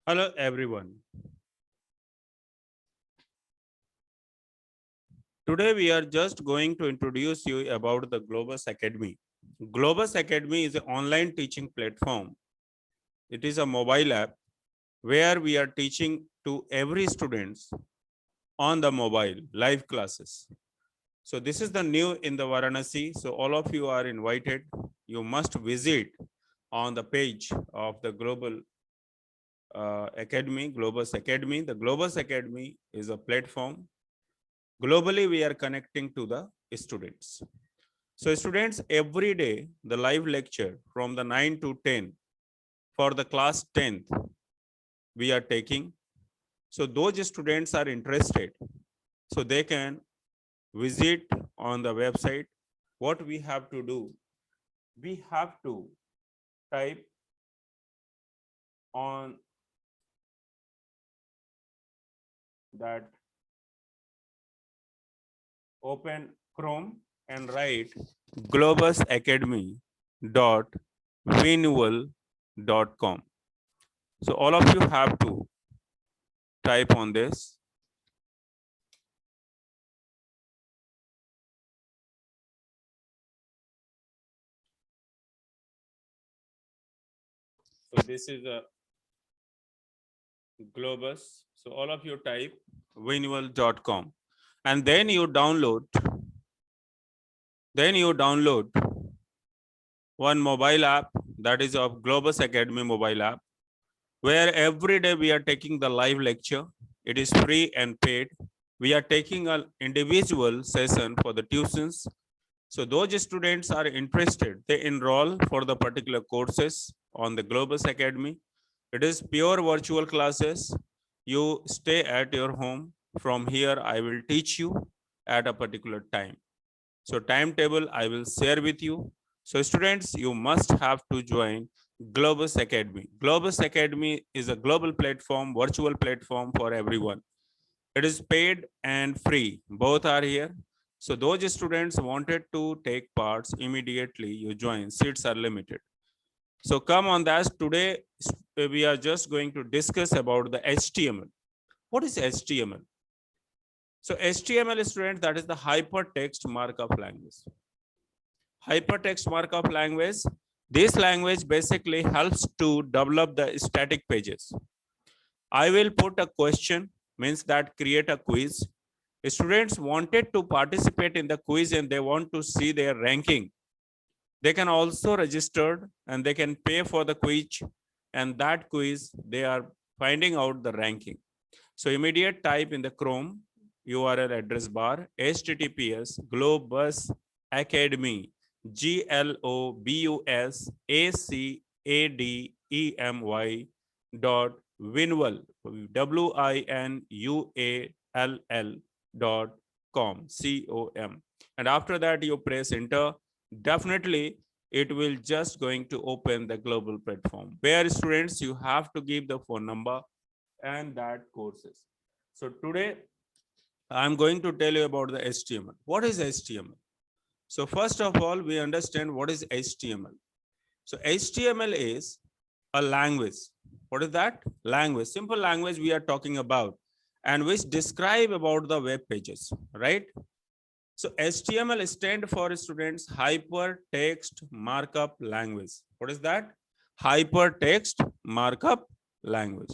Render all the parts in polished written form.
Hello everyone. Today we are just going to introduce you about the Globus Academy. Globus Academy is an online teaching platform. It is a mobile app where we are teaching to every students on the mobile live classes. So this is the new in the Varanasi. So all of you are invited. You must visit on the page of the Academy, Globus Academy. The Globus Academy is a platform. Globally, we are connecting to the students. So students, every day, the live lecture from the 9 to 10 for the class 10th, we are taking. So those students are interested, so they can visit on the website. What we have to do, we have to type on that open Chrome and write globusacademy.winual.com. So all of you have to type on this. So this is a Globus. So all of you type winual.com and then you download one mobile app, that is of Globus Academy mobile app, where every day we are taking the live lecture. It is free and paid. We are taking an individual session for the tuitions. So those students are interested, they enroll for the particular courses on the Globus Academy. It is pure virtual classes. You stay at your home. From here, I will teach you at a particular time. So timetable I will share with you. So students, you must have to join Globus Academy. Globus Academy is a global platform, virtual platform for everyone. It is paid and free. Both are here. So those students wanted to take parts immediately, you join. Seats are limited. So come on that. Today we are just going to discuss about the HTML. What is HTML? So HTML, students, that is the hypertext markup language. Hypertext markup language. This language basically helps to develop the static pages. I will put a question, means that create a quiz. Students wanted to participate in the quiz and they want to see their ranking. They can also register and they can pay for the quiz, and that quiz they are finding out the ranking. So immediate type in the Chrome URL address bar https globus academy globusacademy.winual winuall.com. And after that you press enter. Definitely it will just going to open the global platform where students you have to give the phone number and that courses. So today I'm going to tell you about the HTML. What is HTML? So first of all, we understand what is HTML. So HTML is a language. What is that? Language, simple language we are talking about, and which describe about the web pages, right? So HTML stand for students hypertext markup language. What is that? Hypertext markup language.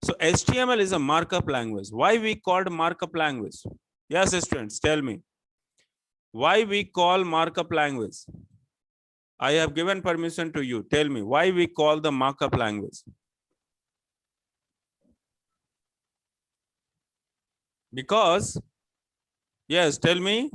So HTML is a markup language. Why we called markup language? Yes, students, tell me. Why we call markup language? I have given permission to you. Tell me why we call the markup language. Because, yes, tell me.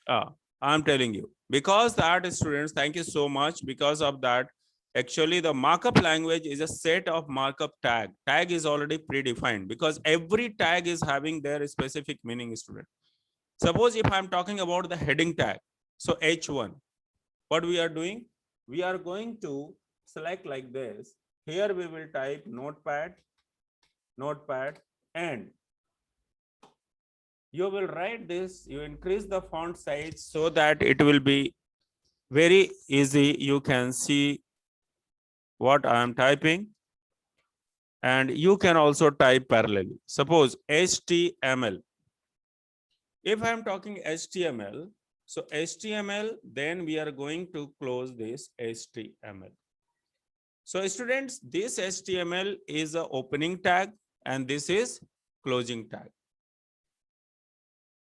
I'm telling you. Because that, students, thank you so much. Because of that, actually the markup language is a set of markup tag. Tag is already predefined because every tag is having their specific meaning, student. Suppose if I'm talking about the heading tag, so H1, what we are doing? We are going to select like this. Here we will type notepad, and you will write this, you increase the font size so that it will be very easy. You can see what I am typing, and you can also type parallelly. Suppose HTML. If I am talking HTML, so HTML, then we are going to close this HTML. So students, this HTML is a opening tag and this is closing tag.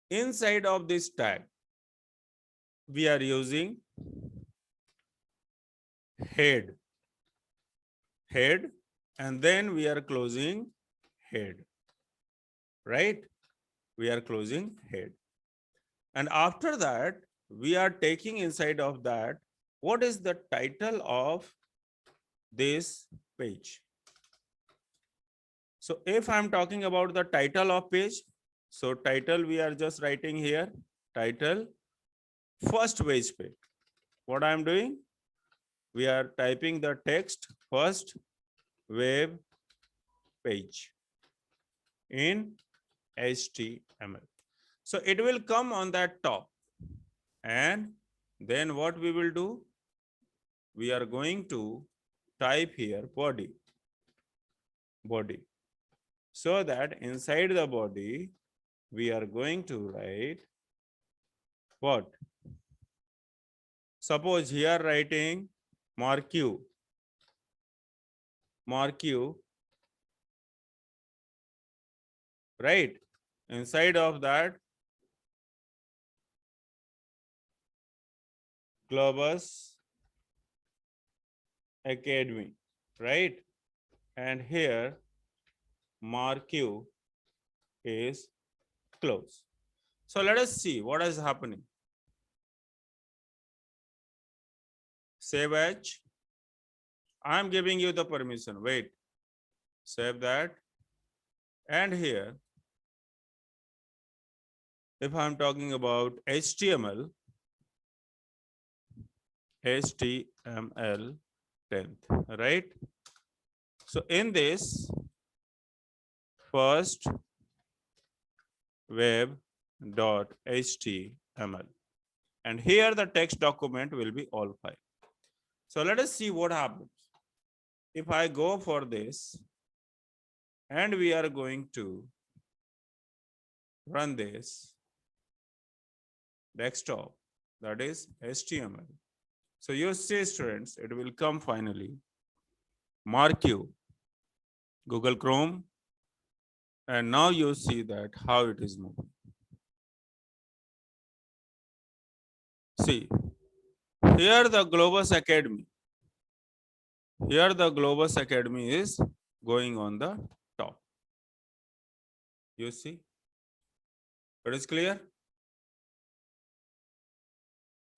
Inside of this tag, we are using head, and then we are closing head, right? We are closing head. And after that, we are taking inside of that, what is the title of this page? So if I'm talking about the title of page, so title we are just writing here, title, first page. What I'm doing? We are typing the text first web page in HTML. So it will come on that top. And then what we will do? We are going to type here body. So that inside the body, we are going to write what? Suppose here writing mark you, right? Inside of that, Globus Academy, right? And here mark you is close. So let us see what is happening. Save as. I'm giving you the permission. Wait. Save that. And here, if I'm talking about HTML 10th, right? So in this first web.html, and here the text document will be all file. So let us see what happens. If I go for this and we are going to run this desktop, that is HTML. So you see students, it will come finally. Mark you, Google Chrome, and now you see that how it is moving. See, here the Globus Academy. Here the Globus Academy is going on the top. You see? It is clear?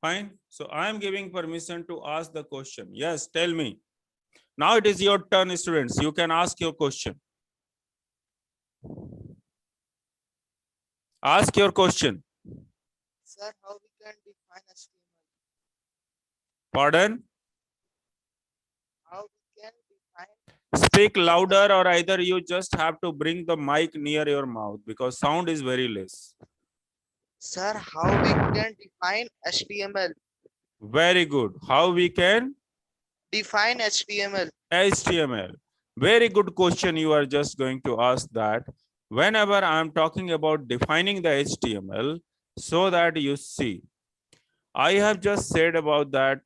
Fine. So I am giving permission to ask the question. Yes, tell me. Now it is your turn, students. You can ask your question. Ask your question. Sir, how we can define HTML? Pardon? How we can define? Speak louder, or either you just have to bring the mic near your mouth because sound is very less. Sir, how we can define HTML? Very good. How we can Define HTML. HTML. Very good question. You are just going to ask that. Whenever I am talking about defining the HTML, so that you see, I have just said about that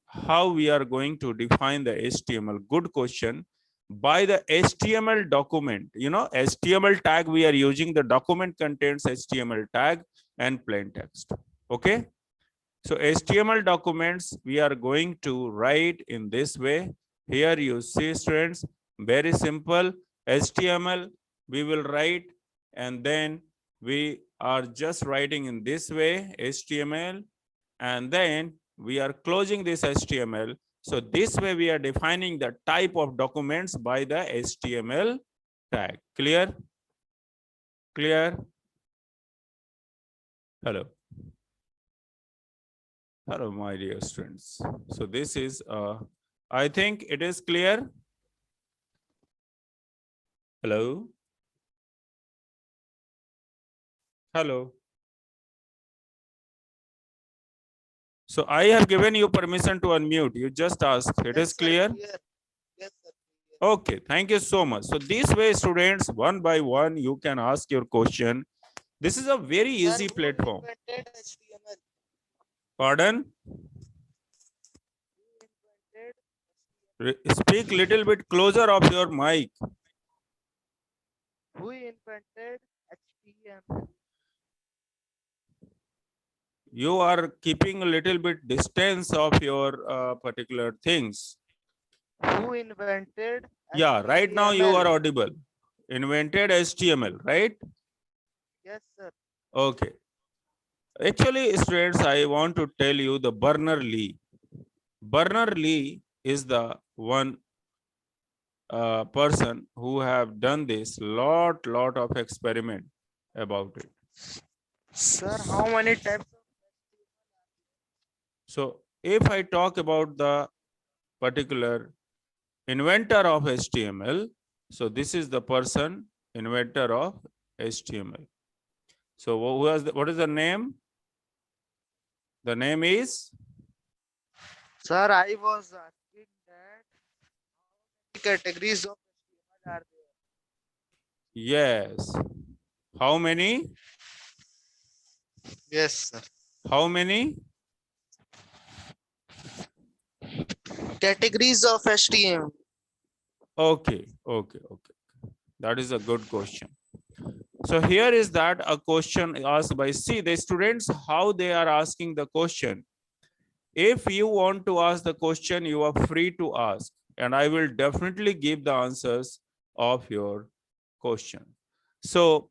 how we are going to define the HTML. Good question. By the HTML document, you know, HTML tag, we are using the document contains HTML tag and plain text. Okay. So HTML documents, we are going to write in this way. Here you see students, very simple. HTML, we will write, and then we are just writing in this way, HTML, and then we are closing this HTML. So this way we are defining the type of documents by the HTML tag. Clear? Clear? Hello. Hello, my dear students. So this is, I think it is clear. Hello. Hello. So I have given you permission to unmute. You just asked. It Yes, is sir, clear? clear. Okay, thank you so much. So this way, students, one by one, you can ask your question. This is a very Sir, easy who platform. invented HTML? Pardon? Who invented Speak little bit closer of your mic. Who invented HTML? You are keeping a little bit distance of your particular things. Who invented Yeah, right now you are HTML? audible. Invented HTML, right? Yes, sir. Okay. Actually, students, I want to tell you the Berners-Lee. Berners-Lee is the one person who have done this lot of experiment about it. Sir, how many types of So if I talk about the particular inventor of HTML, so this is the person inventor of HTML. So who has what is the name? The name is, Sir, I was asking that how many categories of HTML are there? yes. How many? Yes, sir. How many? Categories of HTML. Okay. That is a good question. So here is that a question asked by, see the students, how they are asking the question. If you want to ask the question, you are free to ask, and I will definitely give the answers of your question. So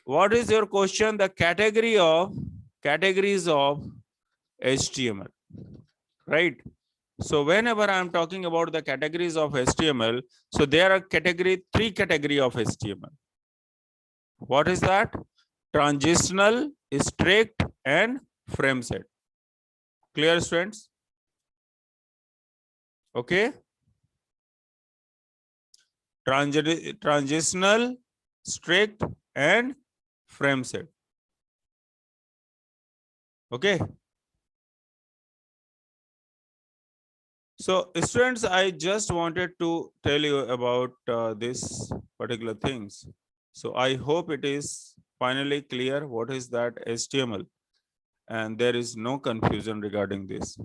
what is your question? The categories of HTML, right? So whenever I'm talking about the categories of HTML, so there are three category of HTML. What is that? Transitional, strict, and frame set. Clear, students? Okay. Transitional, strict, and frame set. Okay. So students, I just wanted to tell you about this particular things. So I hope it is finally clear what is that HTML, and there is no confusion regarding this.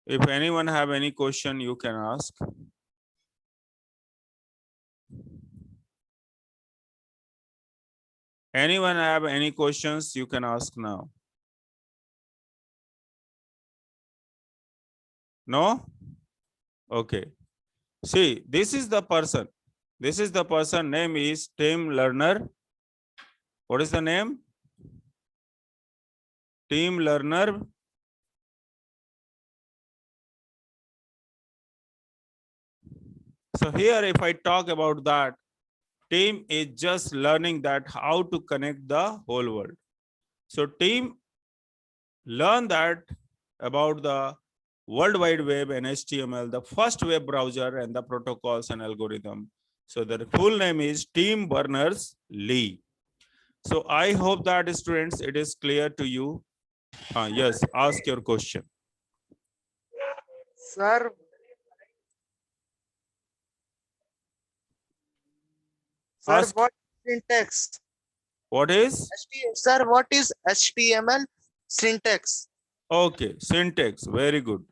If anyone have any question, you can ask. Anyone have any questions, you can ask now. No? Okay. See, this is the person. This is the person, name is Tim Lerner. What is the name? Tim Lerner. So here, if I talk about that, Tim is just learning that how to connect the whole world. So Tim learn that about the World Wide Web and HTML, the first web browser and the protocols and algorithm. So the full name is Tim Berners-Lee. So I hope that students, it is clear to you. Yes, ask your question. Sir, Ask what syntax? what is? Sir, what is HTML syntax? Okay, syntax. Very good.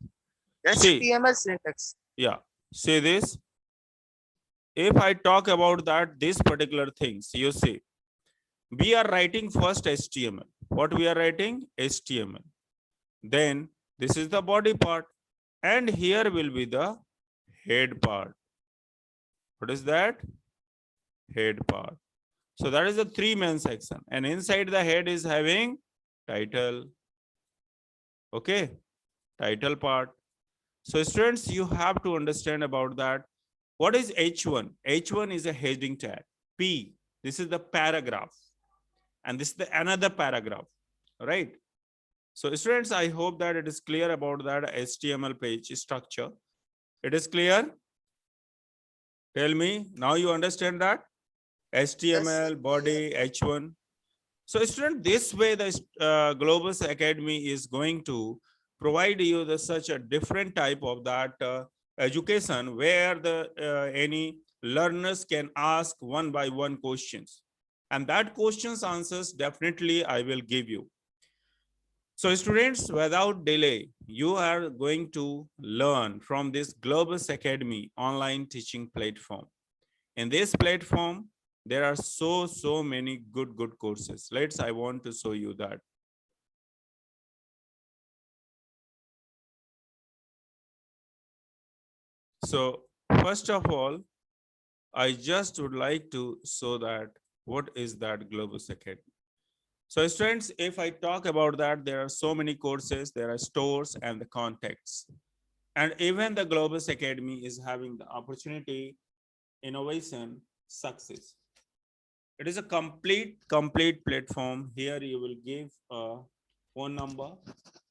See, HTML syntax. yeah, see this. If I talk about that, this particular things, you see, we are writing first HTML. What we are writing? HTML. Then this is the body part, and here will be the head part. What is that? Head part. So that is the three main section, and inside the head is having title. Okay, title part. So students, you have to understand about that. What is H1? H1 is a heading tag. P, this is the paragraph, and this is the another paragraph, right? So students, I hope that it is clear about that HTML page structure. It is clear? Tell me, now you understand that? HTML, body, H1. So student, this way the Globus Academy is going to provide you the such a different type of that education where the any learners can ask one by one questions, and that questions answers definitely I will give you. So students, without delay, you are going to learn from this Globus Academy online teaching platform. In this platform, there are so many good courses. I want to show you that. So first of all, I just would like to show that what is that Globus Academy. So students, if I talk about that, there are so many courses, there are stores and the contacts. And even the Globus Academy is having the opportunity, innovation, success. It is a complete platform. Here you will give a phone number.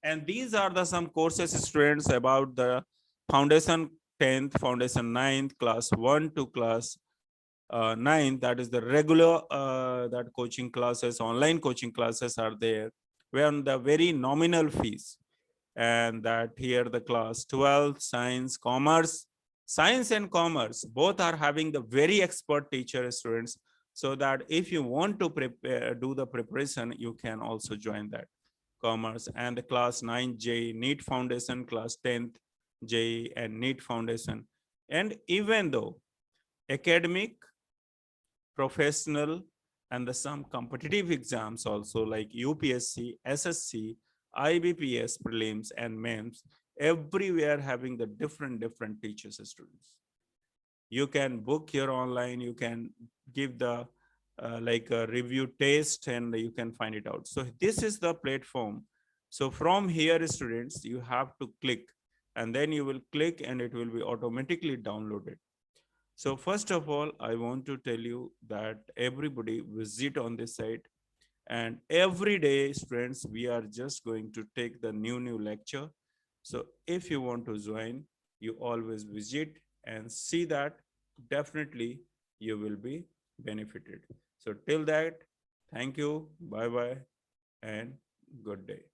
And these are the some courses students about the foundation 10th, foundation 9th, class 1 to class 9. That is the regular that coaching classes, online coaching classes are there. Where on the very nominal fees. And that here the class 12, science and commerce, both are having the very expert teacher students, so that if you want to prepare, do the preparation, you can also join that commerce. And the class 9 J NEET foundation, class 10th J and NEET foundation. And even though academic, professional, and the some competitive exams also like UPSC, SSC, IBPS prelims and mains, everywhere having the different teachers students. You can book your online, you can give the like a review test, and you can find it out. So this is the platform. So from here students, you have to click, and then you will click and it will be automatically downloaded. So first of all, I want to tell you that everybody visit on this site, and every day students, we are just going to take the new lecture. So if you want to join, you always visit and see that, definitely you will be benefited. So till that, thank you, bye bye, and good day.